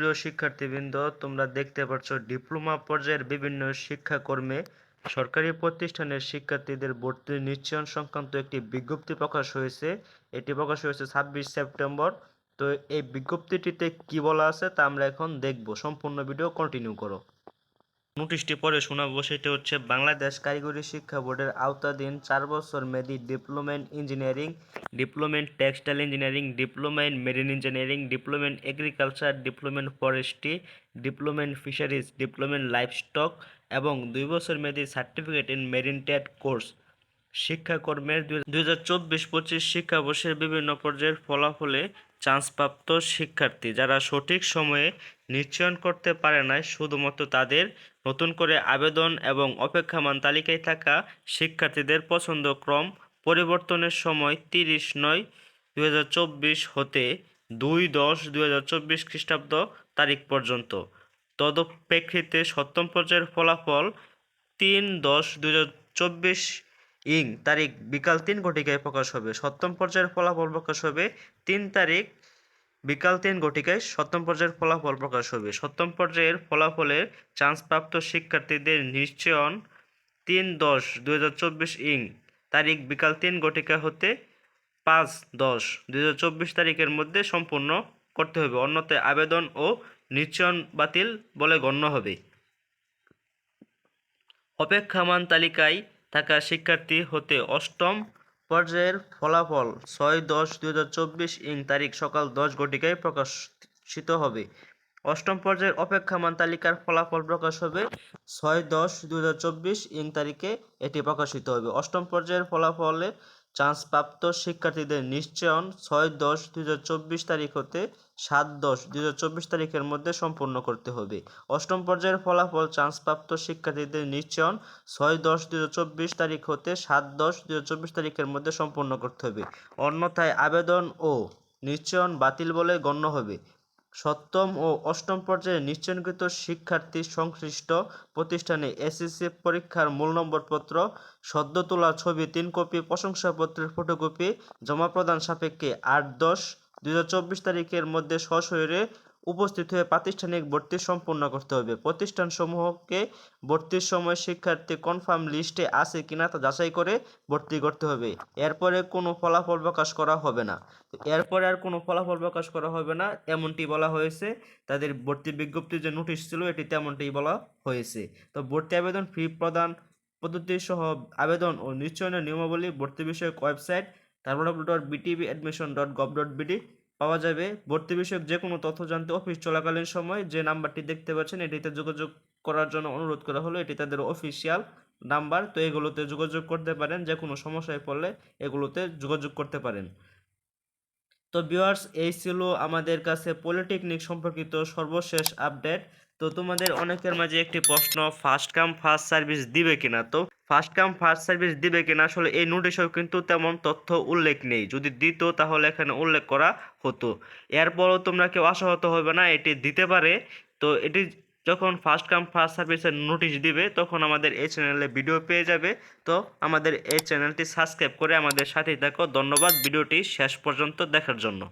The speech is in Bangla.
সুপ্রিয় শিক্ষার্থীবৃন্দ, তোমরা দেখতে পাচ্ছ ডিপ্লোমা পর্যায়ের বিভিন্ন শিক্ষাকর্মে সরকারি প্রতিষ্ঠানের শিক্ষার্থীদের ভর্তি নিশ্চয়ন সংক্রান্ত একটি বিজ্ঞপ্তি প্রকাশ হয়েছে। এটি প্রকাশ হয়েছে 26 সেপ্টেম্বর। তো এই বিজ্ঞপ্তিটিতে কি বলা আছে তা আমরা এখন দেখব। সম্পূর্ণ ভিডিও কন্টিনিউ করো। নোটিশটি পরে শোনাবো। সেটি হচ্ছে বাংলাদেশ কারিগরি শিক্ষা বোর্ডের আওতাধীন 4 বছর মেয়াদী diploma in engineering, diploma in textile engineering, diploma in marine engineering, diploma in agriculture, diploma in forestry, diploma in fisheries, diploma in livestock এবং 2 বছর মেয়াদী certificate in marine trade course শিক্ষাকর্মের 2024-25 শিক্ষাবর্ষের বিভিন্ন পর্যায়ের ফলাফলে চান্সপ্রাপ্ত শিক্ষার্থী যারা সঠিক সময়ে নিশ্চয়ন করতে পারে নাই, শুধুমাত্র তাদের নতুন করে আবেদন এবং অপেক্ষমান তালিকায় থাকা শিক্ষার্থীদের পছন্দ ক্রম পরিবর্তনের সময় 30/9/2024 হতে 2/10/2024 খ্রিস্টাব্দ তারিখ পর্যন্ত। তদপ্রেক্ষিতে সপ্তম পর্যায়ের ফলাফল 3/10/2024 তারিখ বিকাল 3 ঘটিকায় প্রকাশ হবে। সপ্তম পর্যায়ের ফলাফল প্রকাশ হবে 3 তারিখ বিকাল 3 ঘটিকায়। সপ্তম পর্যায়ের ফলাফল প্রকাশ হবে। সপ্তম পর্যায়ের ফলাফলের চান্সপ্রাপ্ত শিক্ষার্থীদের নিশ্চয়ন 3/10/2024 তারিখ বিকাল 3 ঘটিকা হতে 5/10/2024 তারিখের মধ্যে সম্পূর্ণ করতে হবে, অন্যথায় আবেদন ও নিশ্চয়ন বাতিল বলে গণ্য হবে। অপেক্ষমান তালিকায় থাকা শিক্ষার্থী হতে অষ্টম পর্যায়ের ফলাফল 6/10/2024 তারিখ সকাল 10 ঘটিকায় প্রকাশিত হবে। অষ্টম পর্যায়ের অপেক্ষমান তালিকার ফলাফল প্রকাশ হবে 6/10/2024 তারিখে এটি প্রকাশিত হবে। অষ্টম পর্যায়ের ফলাফলে চান্সপ্রাপ্ত শিক্ষার্থীদের নিশ্চয়ন 6/10/2024 তারিখ হতে 7/10/2024 তারিখের মধ্যে সম্পূর্ণ করতে হবে। অষ্টম পর্যায়ের ফলাফল চান্সপ্রাপ্ত শিক্ষার্থীদের নিশ্চয়ন 6/10/2024 তারিখ হতে 7/10/2024 তারিখের মধ্যে সম্পূর্ণ করতে হবে, অন্যথায় আবেদন ও নিশ্চয়ন বাতিল বলে গণ্য হবে। সপ্তম ও অষ্টম পর্যায়ে নিশ্চয়নকৃত শিক্ষার্থী সংশ্লিষ্ট প্রতিষ্ঠানে এসএসসি পরীক্ষার মূল নম্বরপত্র, সদ্য তোলা ছবি 3 কপি, প্রশংসাপত্রের ফটোকপি জমা প্রদান সাপেক্ষে 8/10/2024 তারিখের মধ্যে সশরীরে উপস্থিত হয়ে প্রাতিষ্ঠানিক ভর্তি সম্পন্ন করতে হবে। প্রতিষ্ঠানসমূহকে ভর্তির সময় শিক্ষার্থী কনফার্ম লিস্টে আছে কিনা তা যাচাই করে ভর্তি করতে হবে। এরপরে কোনো ফলাফল প্রকাশ করা হবে না। এরপরে আর কোনো ফলাফল প্রকাশ করা হবে না এমনটি বলা হয়েছে। তাদের ভর্তি বিজ্ঞপ্তির যে নোটিশ ছিল এটি তেমনটি বলা হয়েছে। তো ভর্তি আবেদন ফি প্রদান পদ্ধতি সহ আবেদন ও নিশ্চয়নের নিয়মাবলী ভর্তি বিষয়ক ওয়েবসাইট www.btbadmission.gov.bd পাওয়া যাবে। ভর্তি বিষয়ক যে কোনো তথ্য জানতে অফিস চলাকালীন সময় যে নাম্বারটি দেখতে পাচ্ছেন এটিতে যোগাযোগ করার জন্য অনুরোধ করা হলো। এটি তাদের অফিসিয়াল নাম্বার। তো এগুলোতে যোগাযোগ করতে পারেন, যে কোনো সমস্যায় পড়লে এগুলোতে যোগাযোগ করতে পারেন। তো ভিউয়ার্স, এই ছিল আমাদের কাছে পলিটেকনিক সম্পর্কিত সর্বশেষ আপডেট। তো তোমাদের অনেকের মাঝে একটি প্রশ্ন, ফার্স্ট কাম ফার্স্ট সার্ভিস দিবে কিনা। তো ফার্স্ট কাম ফার্স্ট সার্ভিস দিবে কিনা, আসলে এই নোটিশেও কিন্তু তেমন তথ্য উল্লেখ নেই। যদি দিত তাহলে এখানে উল্লেখ করা হতো। এরপরও তোমরা কেউ আশাহত হবে না, এটি দিতে পারে। তো এটি যখন ফার্স্ট কাম ফার্স্ট সার্ভিসের নোটিশ দিবে তখন আমাদের এই চ্যানেলে ভিডিও পেয়ে যাবে। তো আমাদের এই চ্যানেলটি সাবস্ক্রাইব করে আমাদের সাথেই থাকো। ধন্যবাদ ভিডিওটি শেষ পর্যন্ত দেখার জন্য।